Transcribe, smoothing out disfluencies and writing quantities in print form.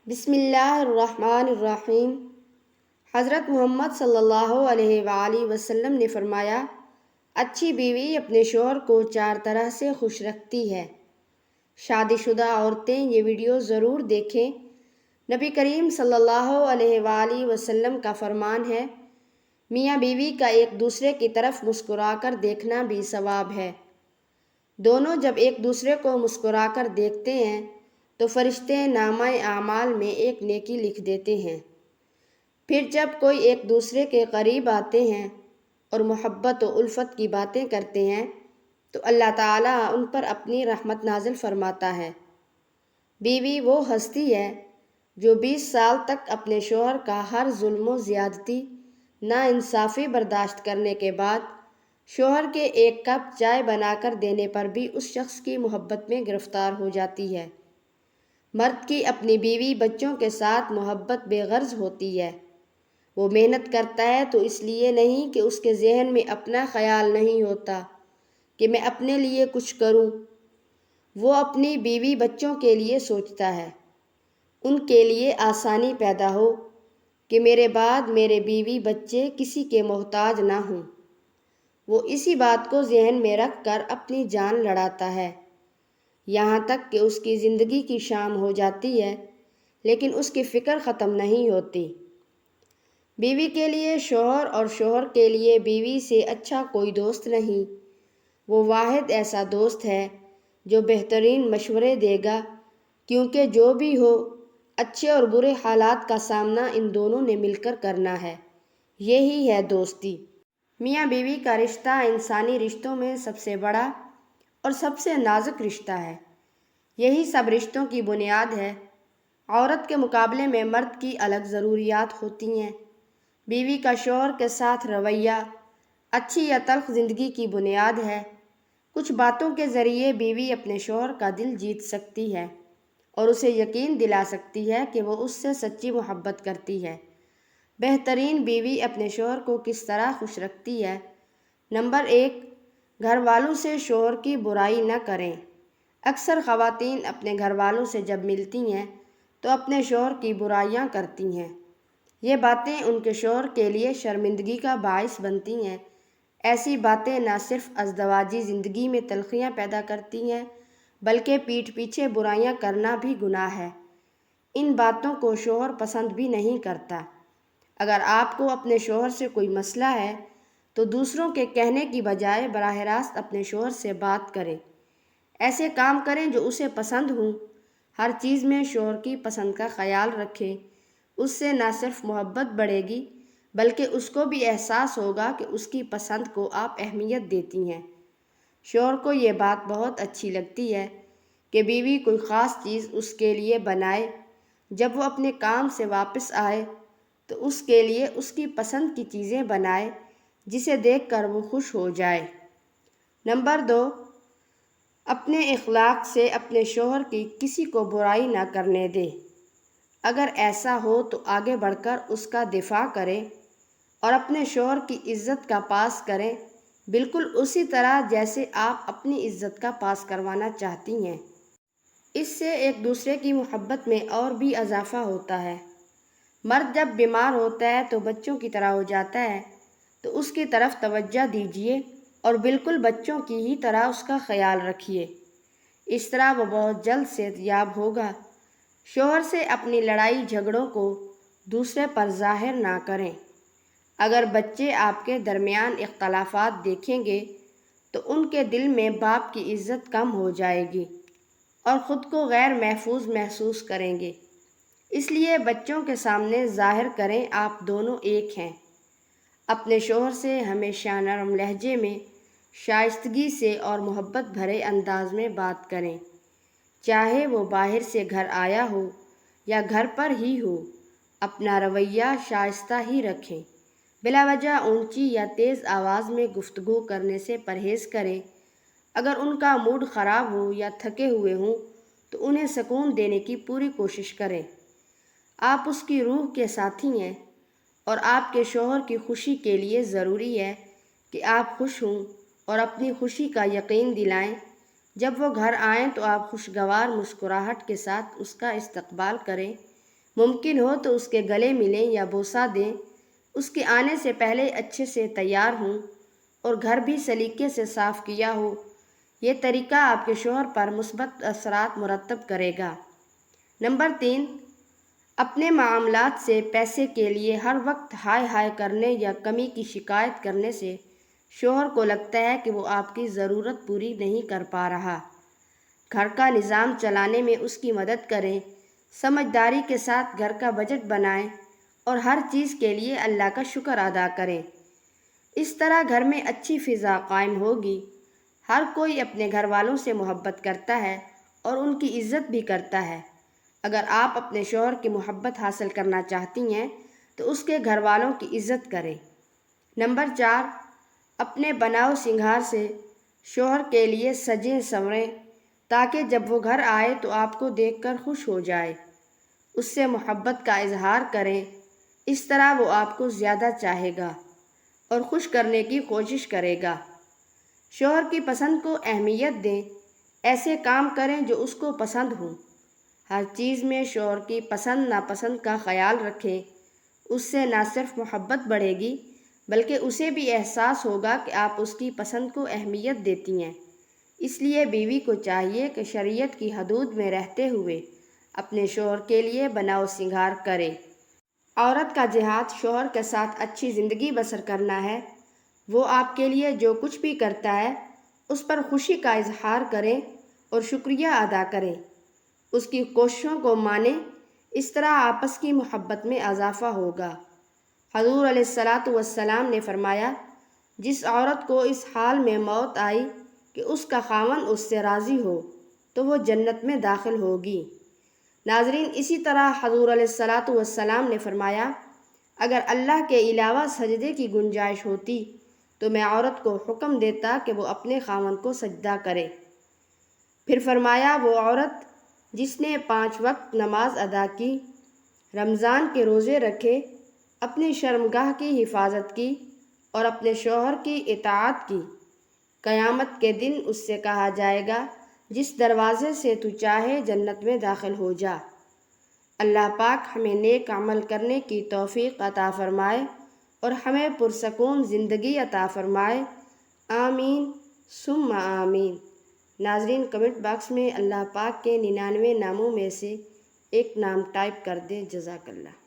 بسم اللہ الرحمن الرحیم۔ حضرت محمد صلی اللہ علیہ وآلہ وسلم نے فرمایا، اچھی بیوی اپنے شوہر کو 4 طرح سے خوش رکھتی ہے۔ شادی شدہ عورتیں یہ ویڈیو ضرور دیکھیں۔ نبی کریم صلی اللہ علیہ وآلہ وسلم کا فرمان ہے، میاں بیوی کا ایک دوسرے کی طرف مسکرا کر دیکھنا بھی ثواب ہے۔ دونوں جب ایک دوسرے کو مسکرا کر دیکھتے ہیں تو فرشتے نامہ اعمال میں ایک نیکی لکھ دیتے ہیں۔ پھر جب کوئی ایک دوسرے کے قریب آتے ہیں اور محبت و الفت کی باتیں کرتے ہیں تو اللہ تعالیٰ ان پر اپنی رحمت نازل فرماتا ہے۔ بیوی وہ ہستی ہے جو 20 سال تک اپنے شوہر کا ہر ظلم و زیادتی، ناانصافی برداشت کرنے کے بعد شوہر کے ایک کپ چائے بنا کر دینے پر بھی اس شخص کی محبت میں گرفتار ہو جاتی ہے۔ مرد کی اپنی بیوی بچوں کے ساتھ محبت بے غرض ہوتی ہے۔ وہ محنت کرتا ہے تو اس لیے نہیں کہ اس کے ذہن میں اپنا خیال نہیں ہوتا کہ میں اپنے لیے کچھ کروں۔ وہ اپنی بیوی بچوں کے لیے سوچتا ہے، ان کے لیے آسانی پیدا ہو کہ میرے بعد میرے بیوی بچے کسی کے محتاج نہ ہوں۔ وہ اسی بات کو ذہن میں رکھ کر اپنی جان لڑاتا ہے، یہاں تک کہ اس کی زندگی کی شام ہو جاتی ہے، لیکن اس کی فکر ختم نہیں ہوتی۔ بیوی کے لیے شوہر اور شوہر کے لیے بیوی سے اچھا کوئی دوست نہیں۔ وہ واحد ایسا دوست ہے جو بہترین مشورے دے گا، کیونکہ جو بھی ہو، اچھے اور برے حالات کا سامنا ان دونوں نے مل کر کرنا ہے۔ یہی ہے دوستی۔ میاں بیوی کا رشتہ انسانی رشتوں میں سب سے بڑا اور سب سے نازک رشتہ ہے۔ یہی سب رشتوں کی بنیاد ہے۔ عورت کے مقابلے میں مرد کی الگ ضروریات ہوتی ہیں۔ بیوی کا شوہر کے ساتھ رویہ اچھی یا تلخ زندگی کی بنیاد ہے۔ کچھ باتوں کے ذریعے بیوی اپنے شوہر کا دل جیت سکتی ہے اور اسے یقین دلا سکتی ہے کہ وہ اس سے سچی محبت کرتی ہے۔ بہترین بیوی اپنے شوہر کو کس طرح خوش رکھتی ہے؟ نمبر 1، گھر والوں سے شوہر کی برائی نہ کریں۔ اکثر خواتین اپنے گھر والوں سے جب ملتی ہیں تو اپنے شوہر کی برائیاں کرتی ہیں۔ یہ باتیں ان کے شوہر کے لیے شرمندگی کا باعث بنتی ہیں۔ ایسی باتیں نہ صرف ازدواجی زندگی میں تلخیاں پیدا کرتی ہیں بلکہ پیٹھ پیچھے برائیاں کرنا بھی گناہ ہے۔ ان باتوں کو شوہر پسند بھی نہیں کرتا۔ اگر آپ کو اپنے شوہر سے کوئی مسئلہ ہے تو دوسروں کے کہنے کی بجائے براہ راست اپنے شوہر سے بات کریں۔ ایسے کام کریں جو اسے پسند ہوں۔ ہر چیز میں شوہر کی پسند کا خیال رکھیں۔ اس سے نہ صرف محبت بڑھے گی بلکہ اس کو بھی احساس ہوگا کہ اس کی پسند کو آپ اہمیت دیتی ہیں۔ شوہر کو یہ بات بہت اچھی لگتی ہے کہ بیوی کوئی خاص چیز اس کے لیے بنائے۔ جب وہ اپنے کام سے واپس آئے تو اس کے لیے اس کی پسند کی چیزیں بنائے جسے دیکھ کر وہ خوش ہو جائے۔ نمبر 2، اپنے اخلاق سے اپنے شوہر کی کسی کو برائی نہ کرنے دیں۔ اگر ایسا ہو تو آگے بڑھ کر اس کا دفاع کریں اور اپنے شوہر کی عزت کا پاس کریں، بالکل اسی طرح جیسے آپ اپنی عزت کا پاس کروانا چاہتی ہیں۔ اس سے ایک دوسرے کی محبت میں اور بھی اضافہ ہوتا ہے۔ مرد جب بیمار ہوتا ہے تو بچوں کی طرح ہو جاتا ہے، تو اس کی طرف توجہ دیجیے اور بالکل بچوں کی ہی طرح اس کا خیال رکھیے۔ اس طرح وہ بہت جلد صحت یاب ہوگا۔ شوہر سے اپنی لڑائی جھگڑوں کو دوسرے پر ظاہر نہ کریں۔ اگر بچے آپ کے درمیان اختلافات دیکھیں گے تو ان کے دل میں باپ کی عزت کم ہو جائے گی اور خود کو غیر محفوظ محسوس کریں گے۔ اس لیے بچوں کے سامنے ظاہر کریں آپ دونوں ایک ہیں۔ اپنے شوہر سے ہمیشہ نرم لہجے میں، شائستگی سے اور محبت بھرے انداز میں بات کریں، چاہے وہ باہر سے گھر آیا ہو یا گھر پر ہی ہو۔ اپنا رویہ شائستہ ہی رکھیں۔ بلا وجہ اونچی یا تیز آواز میں گفتگو کرنے سے پرہیز کریں۔ اگر ان کا موڈ خراب ہو یا تھکے ہوئے ہوں تو انہیں سکون دینے کی پوری کوشش کریں۔ آپ اس کی روح کے ساتھی ہیں اور آپ کے شوہر کی خوشی کے لیے ضروری ہے کہ آپ خوش ہوں اور اپنی خوشی کا یقین دلائیں۔ جب وہ گھر آئیں تو آپ خوشگوار مسکراہٹ کے ساتھ اس کا استقبال کریں۔ ممکن ہو تو اس کے گلے ملیں یا بوسہ دیں، اس کے آنے سے پہلے اچھے سے تیار ہوں اور گھر بھی سلیقے سے صاف کیا ہو۔ یہ طریقہ آپ کے شوہر پر مثبت اثرات مرتب کرے گا۔ نمبر 3، اپنے معاملات سے پیسے کے لیے ہر وقت ہائے ہائے کرنے یا کمی کی شکایت کرنے سے شوہر کو لگتا ہے کہ وہ آپ کی ضرورت پوری نہیں کر پا رہا۔ گھر کا نظام چلانے میں اس کی مدد کریں، سمجھداری کے ساتھ گھر کا بجٹ بنائیں اور ہر چیز کے لیے اللہ کا شکر ادا کریں۔ اس طرح گھر میں اچھی فضا قائم ہوگی۔ ہر کوئی اپنے گھر والوں سے محبت کرتا ہے اور ان کی عزت بھی کرتا ہے۔ اگر آپ اپنے شوہر کی محبت حاصل کرنا چاہتی ہیں تو اس کے گھر والوں کی عزت کریں۔ نمبر 4، اپنے بناؤ سنگھار سے شوہر کے لیے سجیں سنوریں تاکہ جب وہ گھر آئے تو آپ کو دیکھ کر خوش ہو جائے۔ اس سے محبت کا اظہار کریں، اس طرح وہ آپ کو زیادہ چاہے گا اور خوش کرنے کی کوشش کرے گا۔ شوہر کی پسند کو اہمیت دیں، ایسے کام کریں جو اس کو پسند ہوں۔ ہر چیز میں شوہر کی پسند ناپسند کا خیال رکھیں، اس سے نہ صرف محبت بڑھے گی بلکہ اسے بھی احساس ہوگا کہ آپ اس کی پسند کو اہمیت دیتی ہیں۔ اس لیے بیوی کو چاہیے کہ شریعت کی حدود میں رہتے ہوئے اپنے شوہر کے لیے بناؤ سنگھار کرے۔ عورت کا جہاد شوہر کے ساتھ اچھی زندگی بسر کرنا ہے۔ وہ آپ کے لیے جو کچھ بھی کرتا ہے اس پر خوشی کا اظہار کریں اور شکریہ ادا کریں، اس کی کوششوں کو مانیں، اس طرح آپس کی محبت میں اضافہ ہوگا۔ حضور علیہ الصلاۃ والسلام نے فرمایا، جس عورت کو اس حال میں موت آئی کہ اس کا خاوند اس سے راضی ہو تو وہ جنت میں داخل ہوگی۔ ناظرین، اسی طرح حضور علیہ الصلاۃ والسلام نے فرمایا، اگر اللہ کے علاوہ سجدے کی گنجائش ہوتی تو میں عورت کو حکم دیتا کہ وہ اپنے خاوند کو سجدہ کرے۔ پھر فرمایا، وہ عورت جس نے 5 وقت نماز ادا کی، رمضان کے روزے رکھے، اپنی شرمگاہ کی حفاظت کی اور اپنے شوہر کی اطاعت کی، قیامت کے دن اس سے کہا جائے گا، جس دروازے سے تو چاہے جنت میں داخل ہو جا۔ اللہ پاک ہمیں نیک عمل کرنے کی توفیق عطا فرمائے اور ہمیں پرسکون زندگی عطا فرمائے۔ آمین ثم آمین۔ ناظرین، کمنٹ باکس میں اللہ پاک کے 99 ناموں میں سے ایک نام ٹائپ کر دیں۔ جزاک اللہ۔